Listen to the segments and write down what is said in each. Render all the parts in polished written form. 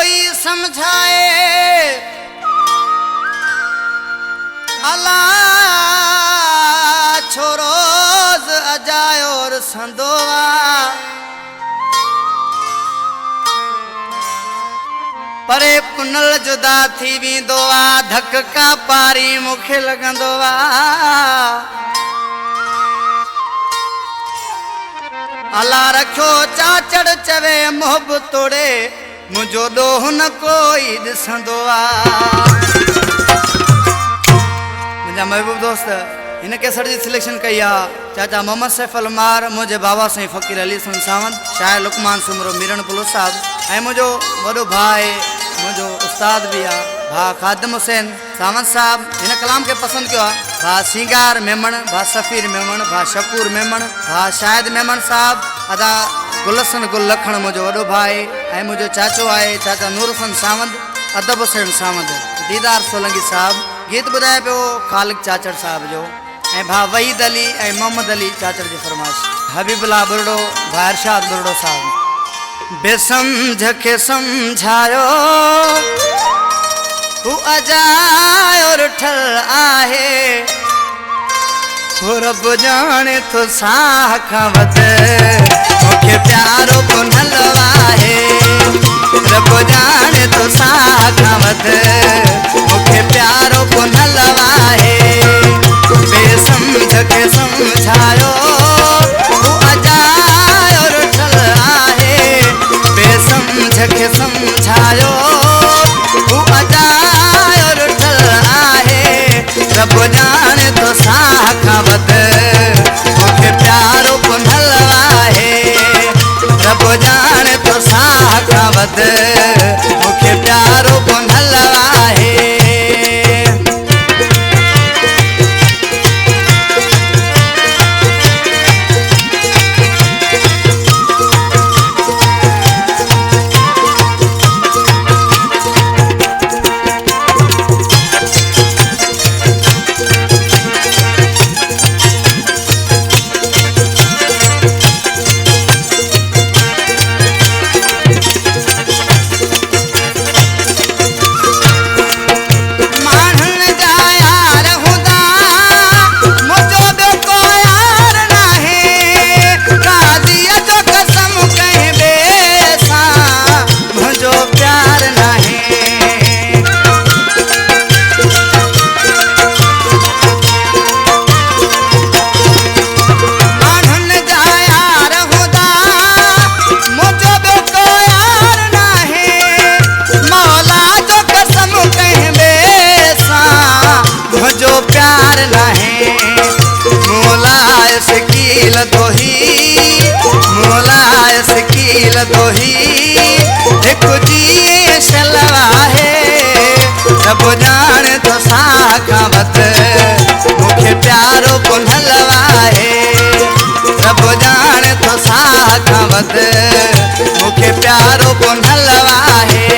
कोई समझाए अला छोरोज अजायो और संदोवा परे पुनल जुदा थी वेंदो आ धक का पारी मूंखे लॻंदो आ अला रखो चाचड़ चवे मोहब्बत तोड़े मुझो ॾोह न कोई ॾिसंदो आ मुंहिंजा महबूब दोस्त इन कैसेट जी सिलेक्शन कई आहे चाचा मोहम्मद सैफ अलमार मुझे बाबा साईं फ़कीर अली हसन सावंत शायर लुकमान सुमरो मीरण पुलो साहब ऐं मुझो वॾो भाई मुझो उस्ताद भी आ भा खादिम हुसैन सावंत साहब इन कलाम के पसंद किया भा सिंगार मेमण भा सफ़ीर मेमण भा शकूर मेमण भा शाहिद मेमण साहब अदा गुलसन गुल लखण मुझो वॾो भाई ऐं मुझो चाचो आहे चाचा नूर हसन सावंत अदब हुसैन सावंत दीदार सोलंगी साहब गीत ॿुधाए पियो ख़ालिक चाचड़ साहब जो ऐं भा वहीद अली ऐं मोहम्मद अली चाचड़ जी फरमाइश हबीबुल्ला बुरड़ो भा इरशाद बुरड़ो साहब बेसमझ के समझायो हू अजायो और ठल आहे रब जाने तो साह खां वध मूंखे प्यारो पुनल आहे रब जाने तो साह खां वध मूंखे प्यारो पुनल आहे बेसमझ के समझायो हू अजायो और ठल आहे बेसमझ के समझायो हू अजायो और ठल आहे रब जाने तो साह खां वध मूंखे प्यारो पुनल आहे रब जाने तो साह खां वध मूंखे प्यारो पुनल आहे रब जाने तो साह खां वध मूंखे प्यारो पुनल आहे रब जाने तो साह खां वध मूंखे प्यारो पुनल आहे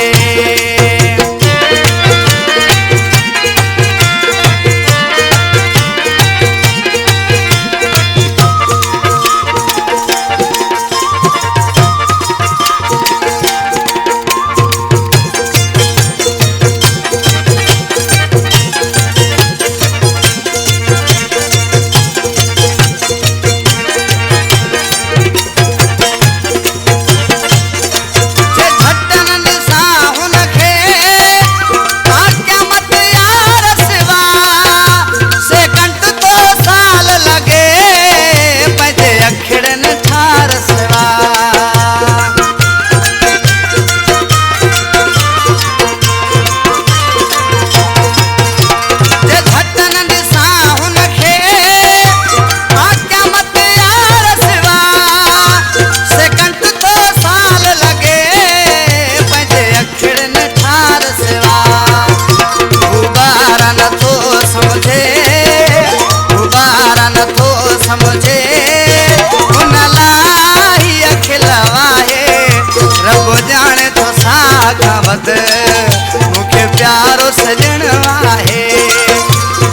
मूंखे प्यारो सजण आहे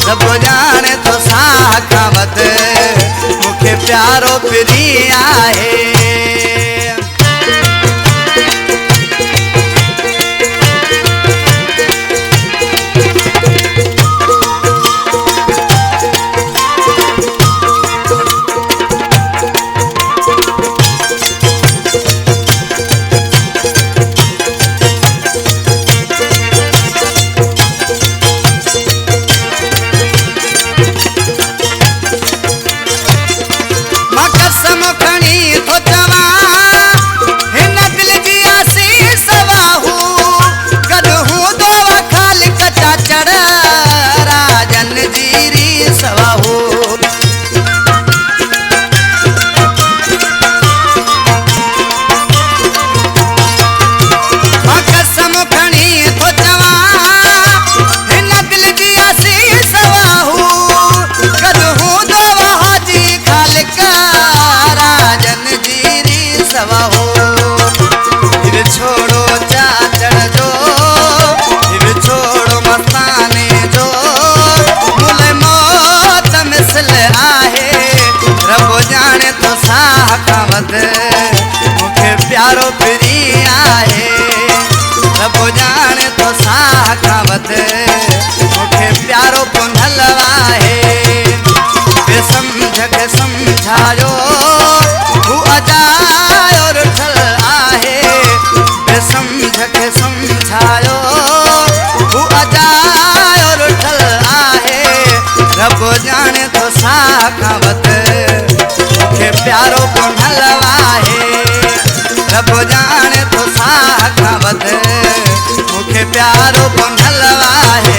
रब जाने तो साह खां वध मूंखे प्यारो प्री आहे सवा हो। फिर छोड़ो चाचड़ जो, फिर छोड़ो मस्ताने जो, मुले मौत मिसल आहे। रब जाने तो साह खावत मुखे प्यारो फिरी आहे। रब जाने तो साह खावत मुखे प्यारो पुनल आहे। बेसमझ के समझायो हू अजायो रुठल आहे। बेसमझ के समझायो हू अजायो रुठल आहे। रब जाने तो साह खावत मुखे प्यारो पुनल आहे। रब जाने तो साह खावत मुखे प्यारो पुनल आहे।